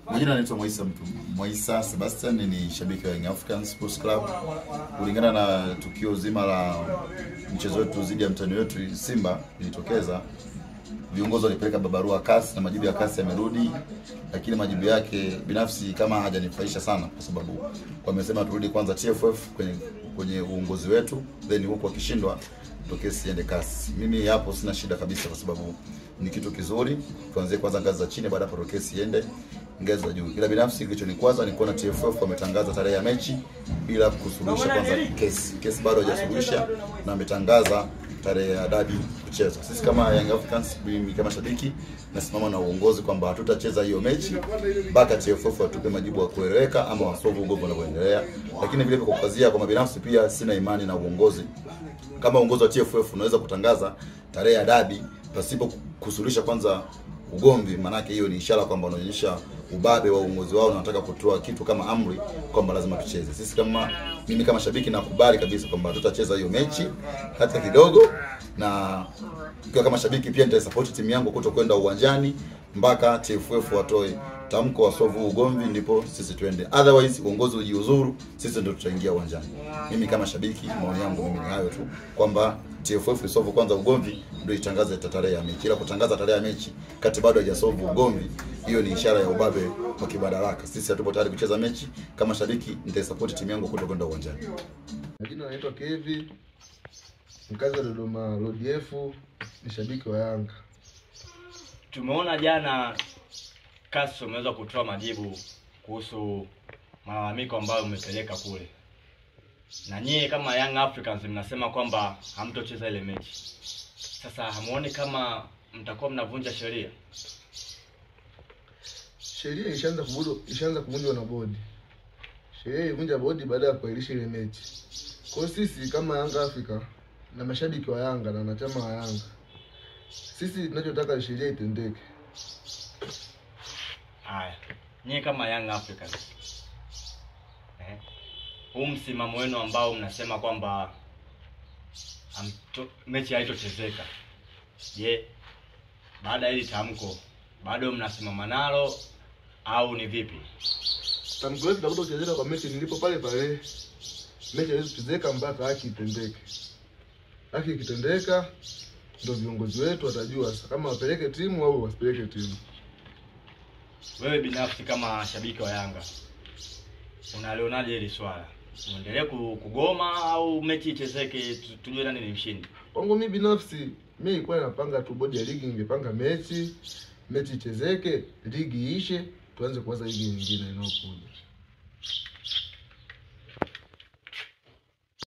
Majina naitwa Moisa Sebastian, ni shabiki wa Young Africans Sports Club. Kulingana na tukio zima la mchezo wetu dhidi ya mtani wetu Simba ilitokeza, viongozi walipeleka barua CAS na majibu ya CAS yamerudi, lakini majibu yake binafsi kama hajanifurahisha sana, kwa sababu wamesema turudi kwanza TFF kwenye uongozi wetu, then huko wakishindwa kesi iende CAS. Mimi hapo sina shida kabisa, kwa sababu ni kitu kizuri. Tuanze kwanza ngazi za chini, baada hapo kesi iende ngazi za juu. Ila binafsi kilichonikwaza ni kuona TFF wametangaza tarehe ya mechi bila kusuluhisha kwanza kesi. Kesi bado hajasuluhisha na ametangaza tarehe ya dabi kucheza. Sisi kama Young Africans, mimi kama shabiki nasimama na uongozi kwamba hatutacheza hiyo mechi mpaka TFF watupe majibu ya kueleweka ama wasolve ugomvi unaoendelea. Lakini vile kwa kukazia kwa binafsi pia sina imani na uongozi. Kama uongozi wa TFF unaweza kutangaza tarehe ya dabi pasipo kusuluhisha kwanza ugomvi, manake hiyo ni ishara kwamba wanaonyesha ubabe wa uongozi wao na wanataka kutoa kitu kama amri kwamba lazima tucheze. Sisi mimi kama shabiki nakubali kabisa kwamba tutacheza hiyo mechi hata kidogo, na kama shabiki pia nitasupport timu yangu kutokwenda uwanjani mpaka TFF watoe tamko wasolve ugomvi, ndipo sisi tuende. Otherwise uongozi ujiuzuru, sisi ndio tutaingia uwanjani. Mimi kama shabiki, maoni yangu mimi ni hayo tu, kwamba TFF isolve kwanza ugomvi ndio itangaze tarehe ya mechi. Ila kutangaza tarehe ya mechi kati bado hajasolve ugomvi, hiyo ni ishara ya ubabe wa kibadaraka. Sisi hatupo tayari kucheza mechi. Kama shabiki nitasupport timu yangu kutokwenda uwanjani. Majina naitwa Kevi, mkazi wa Dodoma Road F, ni shabiki wa Yanga. Tumeona jana CAS umeweza kutoa majibu kuhusu malalamiko ambayo umepeleka kule. Na nyie kama Young Africans mnasema kwamba hamtocheza ile mechi. Sasa hamuoni kama mtakuwa mnavunja sheria? Sheria ishaanza kuvunjwa na bodi. Sheria ilivunja bodi baada ya kuahirisha ile mechi. Kwa sisi kama Young Africa na mashabiki wa Yanga na wanachama wa Yanga, sisi tunachotaka sheria itendeke. Haya, nyie kama Young Africans, huu msimamo wenu ambao mnasema kwamba mechi haitochezeka, je, baada ya hili tamko bado mnasimama nalo au ni vipi? Tamko letu la kutochezeka kwa mechi nilipo pale pale. Mechi haitochezeka mpaka haki itendeke. Haki ikitendeka ndio viongozi wetu watajua kama wapeleke timu au wasipeleke timu. Wewe binafsi kama shabiki wa Yanga, unalionaje hili swala? Muendelee kugoma au mechi ichezeke tujue nani ni mshindi? Kwangu mimi binafsi, mimi nilikuwa napanga tu bodi ya ligi ingepanga mechi ichezeke, ligi iishe, tuanze kuanza ligi nyingine inayokuja.